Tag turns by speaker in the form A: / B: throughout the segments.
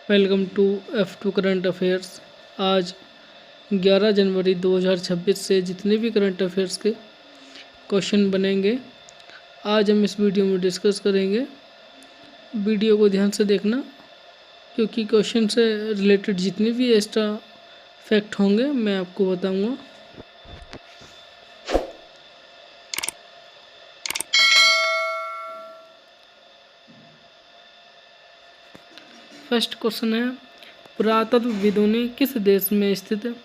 A: Welcome to F2 current affairs. आज 11 जनवरी 2026 से जितने भी करंट अफेयर्स के क्वेश्चन बनेंगे आज हम इस वीडियो में डिस्कस करेंगे। वीडियो को ध्यान से देखना क्योंकि क्वेश्चन से रिलेटेड जितने भी एक्स्ट्रा फैक्ट होंगे मैं आपको बताऊंगा। फर्स्ट क्वेश्चन है, पुरातत्वविदों ने किस देश में स्थित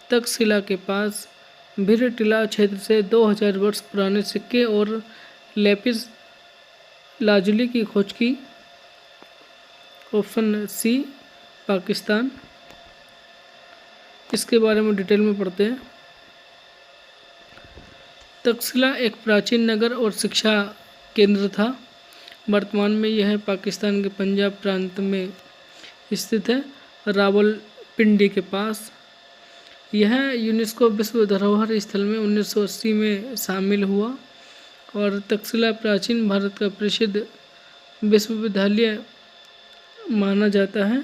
A: तक्षशिला के पास भिरटिला क्षेत्र से 2000 वर्ष पुराने सिक्के और लेपिस लाजुली की खोज की? Option C, Pakistan. इसके बारे में डिटेल में पढ़ते हैं। तक्षशिला एक प्राचीन नगर और शिक्षा केंद्र था। वर्तमान में यह पाकिस्तान के पंजाब प्रांत में स्थित है, रावलपिंडी के पास। यह यूनेस्को विश्व धरोहर स्थल में 1980 में शामिल हुआ और तक्षशिला प्राचीन भारत का प्रसिद्ध विश्वविद्यालय माना जाता है।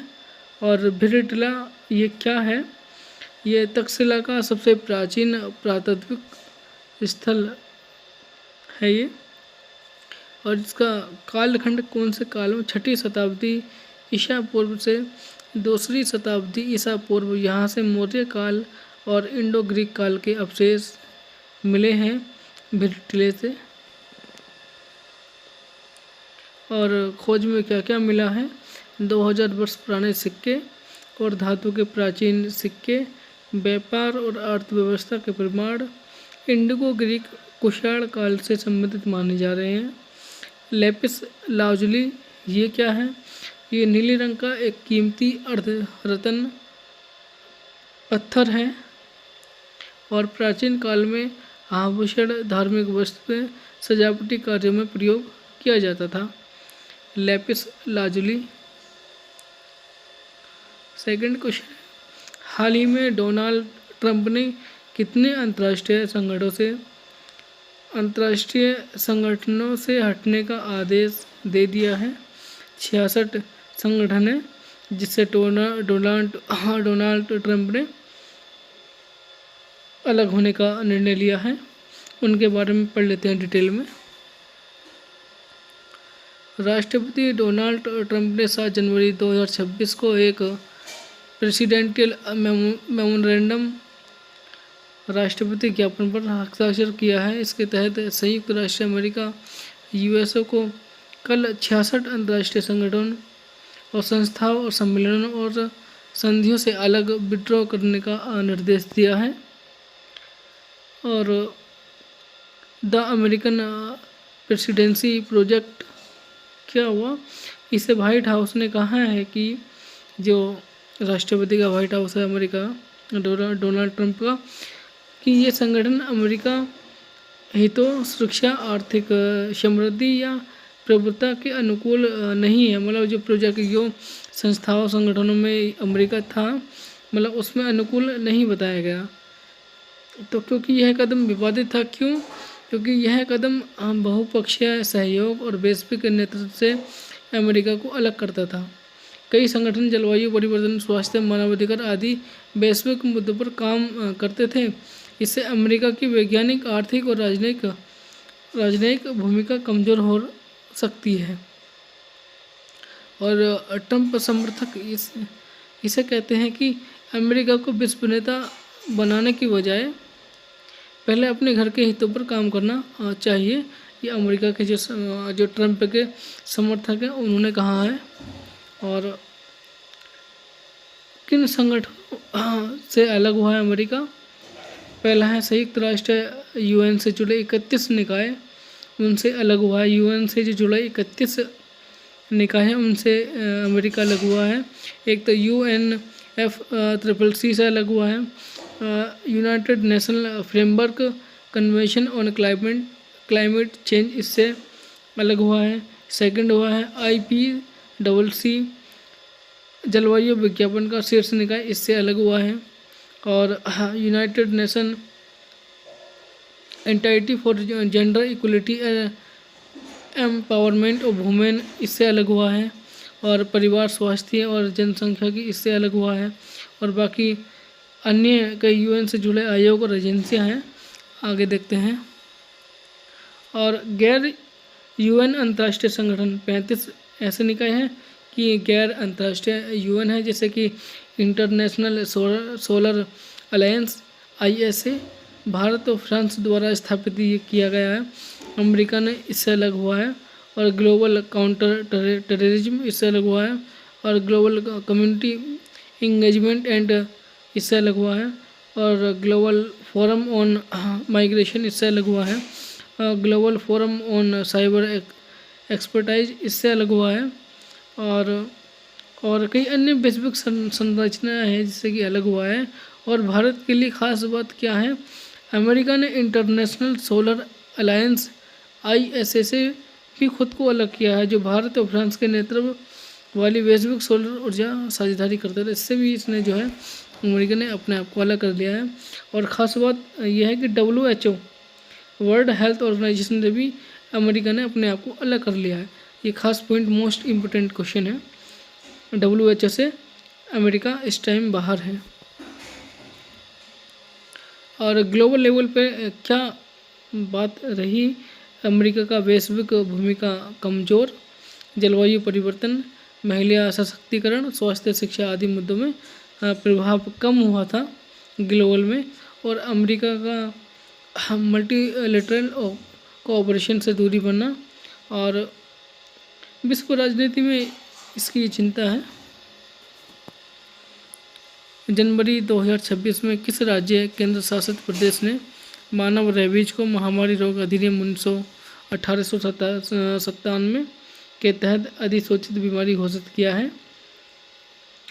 A: और भिरटिला ये क्या है? ये तक्षशिला का सबसे प्राचीन पुरातात्विक स्थल है ये। और इसका कालखंड कौन से काल में? 6ठी शताब्दी ईसा पूर्व से 2री शताब्दी ईसा पूर्व। यहाँ से मौर्य काल और इंडो ग्रीक काल के अवशेष मिले हैं भिरटिले से। और खोज में क्या क्या मिला है? 2000 वर्ष पुराने सिक्के और धातु के प्राचीन सिक्के, व्यापार और अर्थव्यवस्था के प्रमाण, इंडिगो ग्रीक कुषाण काल से संबंधित माने जा रहे हैं। लेपिस लाजुली ये क्या है? ये नीले रंग का एक कीमती अर्ध रत्न पत्थर है और प्राचीन काल में आभूषण, धार्मिक वस्तुएं, सजावटी कार्यों में प्रयोग किया जाता था। Lapis lazuli. सेकंड क्वेश्चन, हाल ही में डोनाल्ड ट्रंप ने कितने अंतर्राष्ट्रीय संगठनों से हटने का आदेश दे दिया है? 66 संगठन है जिससे डोनाल्ड ट्रंप ने अलग होने का निर्णय लिया है। उनके बारे में पढ़ लेते हैं डिटेल में। राष्ट्रपति डोनाल्ड ट्रंप ने 7 जनवरी 2026 को एक प्रेसिडेंशियल मेमोरेंडम राष्ट्रपति ज्ञापन पर हस्ताक्षर किया है। इसके तहत संयुक्त राष्ट्र अमेरिका यूएसए को कल 66 अंतर्राष्ट्रीय संगठन और संस्थाओं और सम्मेलनों और संधियों से अलग विड्रॉ करने का निर्देश दिया है। और द अमेरिकन प्रेसिडेंसी प्रोजेक्ट क्या हुआ? इसे व्हाइट हाउस ने कहा है कि जो राष्ट्रपति का व्हाइट हाउस है अमेरिका डोनाल्ड ट्रंप का, कि ये संगठन अमेरिका हितों, सुरक्षा, आर्थिक समृद्धि या प्रभुता के अनुकूल नहीं है। मतलब जो प्रोजेक्ट जो संस्थाओं संगठनों में अमेरिका था, मतलब उसमें अनुकूल नहीं बताया गया। तो क्योंकि यह कदम विवादित था। क्यों? क्योंकि यह कदम बहुपक्षीय सहयोग और वैश्विक नेतृत्व से अमेरिका को अलग करता था। कई संगठन जलवायु परिवर्तन, स्वास्थ्य, मानवाधिकार आदि वैश्विक मुद्दों पर काम करते थे। इससे अमेरिका की वैज्ञानिक, आर्थिक और राजनयिक भूमिका कमजोर हो सकती है। और ट्रंप समर्थक इसे कहते हैं कि अमेरिका को विश्व नेता बनाने की बजाय पहले अपने घर के हितों पर काम करना चाहिए। ये अमेरिका के जो ट्रंप के समर्थक हैं उन्होंने कहा है। और किन संगठनों से अलग हुआ है अमेरिका? पहला है संयुक्त राष्ट्र यूएन से जुड़े 31 निकाय, उनसे अलग हुआ है। यूएन से जो जुड़े 31 निकाय हैं उनसे अमेरिका अलग हुआ है। एक तो UNFCCC से अलग हुआ है। United national framework convention on climate change, इससे अलग हुआ है। सेकंड हुआ है IPCC जलवायु विज्ञापन का शीर्ष निकाय, इससे अलग हुआ है। और United nation entity for gender equality empowerment of women, इससे अलग हुआ है। और परिवार स्वास्थ्य और जनसंख्या की इससे अलग हुआ है। और बाकी अन्य कई यूएन से जुड़े आयोग और एजेंसियां हैं, आगे देखते हैं। और गैर यूएन अंतर्राष्ट्रीय संगठन 35 ऐसे निकाय हैं कि गैर अंतर्राष्ट्रीय यूएन है, जैसे कि international solar alliance ISA Bharat और फ्रांस द्वारा स्थापित ये किया गया है। अमेरिका ने इससे अलग हुआ है। और ग्लोबल काउंटर टेररिज्म इससे अलग हुआ है। और ग्लोबल कम्युनिटी इंगेजमेंट एंड इससे अलग हुआ है। और ग्लोबल फोरम ऑन माइग्रेशन इससे अलग हुआ है। Global forum on cyber expertise इससे अलग हुआ है। और कई अन्य वैश्विक संरचनाएं हैं जिससे कि अलग हुआ है। और भारत के लिए खास बात क्या है, अमेरिका ने इंटरनेशनल सोलर अलायंस ISA से भी खुद को अलग किया है, जो भारत और फ्रांस के नेतृत्व वाली वैश्विक सोलर ऊर्जा साझेदारी करते थे। इससे भी इसने जो है अमेरिका ने अपने आप को अलग कर लिया है। और ख़ास बात यह है कि WHO वर्ल्ड हेल्थ ऑर्गेनाइजेशन से भी अमेरिका ने अपने आप को अलग कर लिया है। ये खास पॉइंट, मोस्ट इम्पोर्टेंट क्वेश्चन है। WHO से अमेरिका इस टाइम बाहर है। और ग्लोबल लेवल पे क्या बात रही, अमेरिका का वैश्विक भूमिका कमज़ोर, जलवायु परिवर्तन, महिला सशक्तिकरण, स्वास्थ्य, शिक्षा आदि मुद्दों में प्रभाव कम हुआ था ग्लोबल में। और अमेरिका का मल्टीलेटरल कोऑपरेशन से दूरी बनना और विश्व राजनीति में इसकी चिंता है। जनवरी 2026 में किस राज्य केंद्र शासित प्रदेश ने मानव रेबीज को महामारी रोग अधिनियम 1897 के तहत अधिसूचित बीमारी घोषित किया है?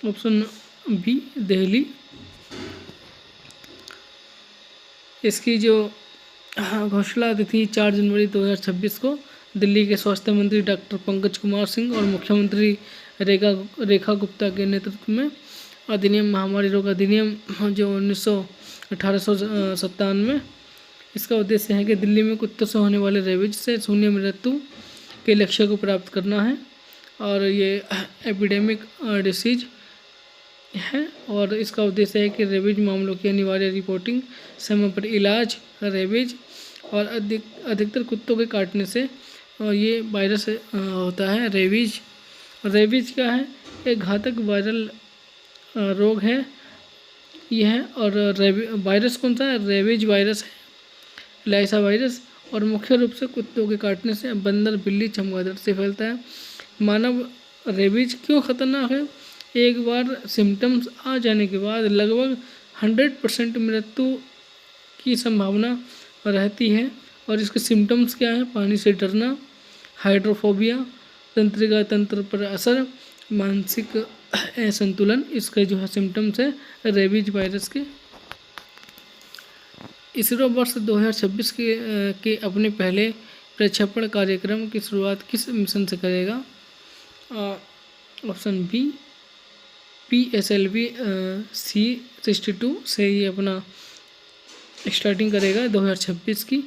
A: Option B, Delhi. इसकी जो घोषणा तिथि 4 जनवरी 2026 को दिल्ली के स्वास्थ्य मंत्री डॉक्टर पंकज कुमार सिंह और मुख्यमंत्री रेखा गुप्ता के नेतृत्व में अधिनियम महामारी रोग अधिनियम जो 1897 इसका उद्देश्य है कि दिल्ली में कुत्तों से होने वाले रेबीज से शून्य मृत्यु के लक्ष्य को प्राप्त करना है। और ये एपिडेमिक डिसीज है और इसका उद्देश्य है कि रेबीज मामलों की अनिवार्य रिपोर्टिंग, समय पर इलाज, रेबीज और अधिकतर कुत्तों के काटने से ये वायरस होता है रेबीज। रेबीज क्या है? एक घातक वायरल रोग है यह। और वायरस कौन सा है? रेबीज वायरस है, लाइसा वायरस। और मुख्य रूप से कुत्तों के काटने से बंदर, बिल्ली, चमगादड़ से फैलता है। मानव रेबीज क्यों खतरनाक है? एक बार सिम्टम्स आ जाने के बाद लगभग 100% मृत्यु की संभावना रहती है। और इसके सिम्टम्स क्या हैं? पानी से डरना, हाइड्रोफोबिया, तंत्रिका तंत्र पर असर, मानसिक असंतुलन, इसके जो है सिम्टम्स है रेबीज वायरस के। इसरो वर्ष 2026 के अपने पहले प्रक्षेपण कार्यक्रम की शुरुआत किस मिशन से करेगा? ऑप्शन बी, PSLV C62 से ये अपना स्टार्टिंग करेगा 2026 की।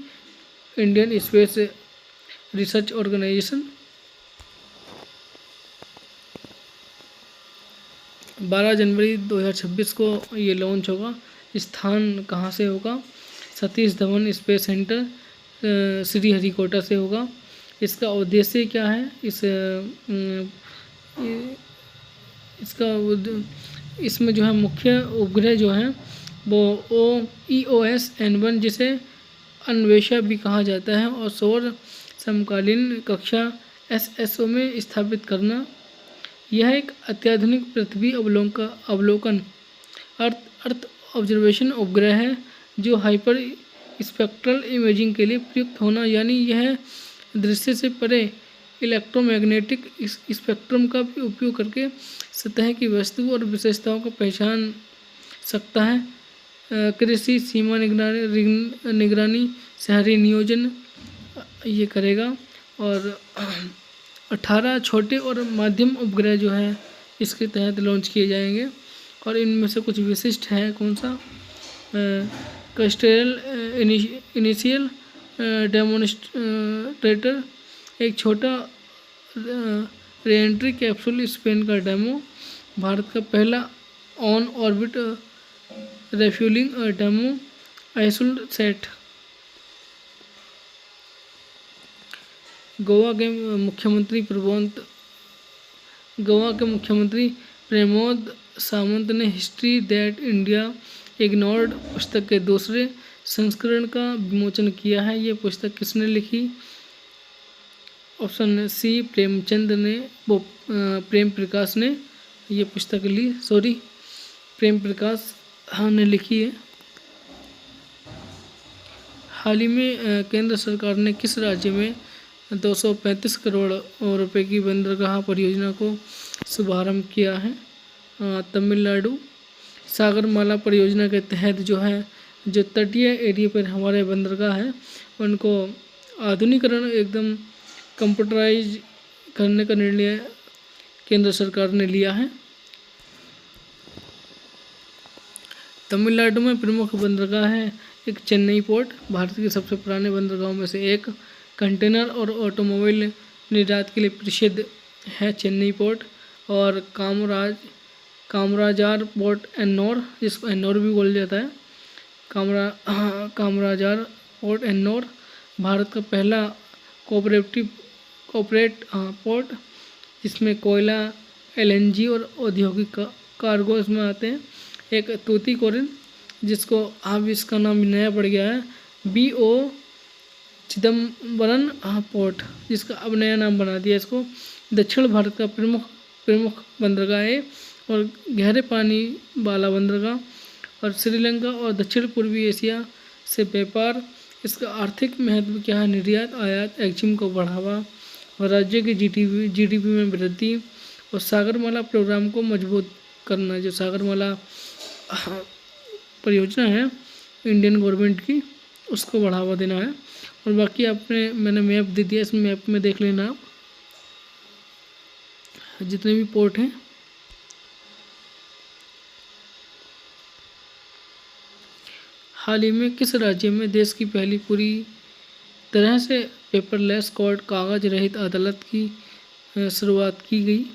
A: इंडियन स्पेस रिसर्च ऑर्गेनाइजेशन 12 जनवरी 2026 को ये लॉन्च होगा। स्थान कहाँ से होगा? सतीश धवन स्पेस सेंटर श्रीहरिकोटा से होगा। इसका उद्देश्य क्या है? इसमें जो है मुख्य उपग्रह जो है वो EOS N1 जिसे अन्वेषा भी कहा जाता है और सौर समकालीन कक्षा SSO में स्थापित करना। यह एक अत्याधुनिक पृथ्वी अवलोकन अर्थ ऑब्जर्वेशन उपग्रह है जो हाइपर स्पेक्ट्रल इमेजिंग के लिए प्रयुक्त होना, यानी यह दृश्य से परे इलेक्ट्रोमैग्नेटिक स्पेक्ट्रम का भी उपयोग करके सतह की वस्तु और विशेषताओं को पहचान सकता है। कृषि, सीमा निगरानी, शहरी नियोजन ये करेगा। और 18 छोटे और मध्यम उपग्रह जो है इसके तहत लॉन्च किए जाएंगे। और इनमें से कुछ विशिष्ट है, कौन सा? कस्टेरल इनिशियल डेमोन्स्ट्रेटर, एक छोटा रीएंट्री कैप्सूल स्पेन का डेमो, भारत का पहला ऑन ऑर्बिट रेफ्यूलिंग डेमो आइसुल सेट। गोवा के मुख्यमंत्री प्रमोद सावंत ने हिस्ट्री दैट इंडिया इग्नोर्ड पुस्तक के दूसरे संस्करण का विमोचन किया है। ये पुस्तक किसने लिखी? ऑप्शन सी प्रेमचंद ने, प्रेम प्रकाश ने ये पुस्तक प्रेम प्रकाश ने लिखी है। हाल ही में केंद्र सरकार ने किस राज्य में 235 करोड़ रुपए की बंदरगाह परियोजना को शुभारंभ किया है? तमिलनाडु। सागरमाला परियोजना के तहत जो तटीय एरिया पर हमारे बंदरगाह है उनको आधुनिकीकरण एकदम कंप्यूटराइज करने का निर्णय केंद्र सरकार ने लिया है। तमिलनाडु में प्रमुख बंदरगाह है एक चेन्नई पोर्ट, भारत के सबसे पुराने बंदरगाहों में से एक। कंटेनर और ऑटोमोबाइल निर्यात के लिए प्रसिद्ध है चेन्नई पोर्ट। और कामराजार पोर्ट एन्नोर, जिसको एन्नोर भी बोला जाता है, कामराजार पोर्ट एन्नोर भारत का पहला कॉर्पोरेट पोर्ट, जिसमें कोयला, एलएनजी और औद्योगिक कार्गो इसमें आते हैं। एक तूतीकोरिन, जिसको अब इसका नाम नया पड़ गया है, BO चिदम्बरम पोर्ट, जिसका अब नया नाम बना दिया इसको। दक्षिण भारत का प्रमुख बंदरगाह है और गहरे पानी वाला बंदरगाह, और श्रीलंका और दक्षिण पूर्वी एशिया से व्यापार। इसका आर्थिक महत्व क्या है? निर्यात, आयात, एक्जिम को बढ़ावा और राज्य की जीडीपी में वृद्धि और सागरमाला प्रोग्राम को मजबूत करना। जो सागरमाला परियोजना है इंडियन गवर्नमेंट की, उसको बढ़ावा देना है। और बाकी मैंने मैप दे दिया, इस मैप में देख लेना आप जितने भी पोर्ट हैं। हाल ही में किस राज्य में देश की पहली पूरी तरह से पेपरलेस कोर्ट, कागज रहित अदालत की शुरुआत की गई?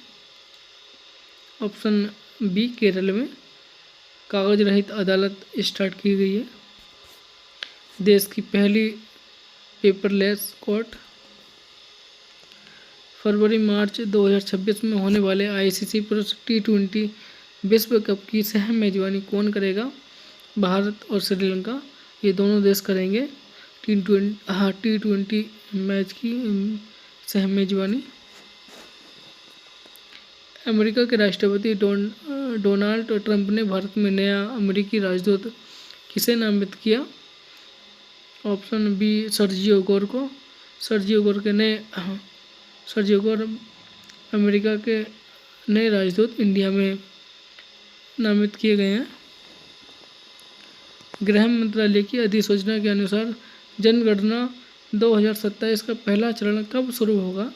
A: ऑप्शन बी केरल में कागज रहित अदालत स्टार्ट की गई है, देश की पहली पेपरलेस कोर्ट। फरवरी-मार्च 2026 में होने वाले आईसीसी पुरुष T20 विश्व कप की सह मेजबानी कौन करेगा? भारत और श्रीलंका, ये दोनों देश करेंगे T20 मैच की सह मेजबानी। अमेरिका के राष्ट्रपति डोनाल्ड ट्रंप ने भारत में नया अमेरिकी राजदूत किसे नामित किया? ऑप्शन बी सर्जियो गोर को। सर्जियो गोर अमेरिका के नए राजदूत इंडिया में नामित किए गए हैं। गृह मंत्रालय की अधिसूचना के अनुसार जनगणना 2027 का पहला चरण कब शुरू होगा?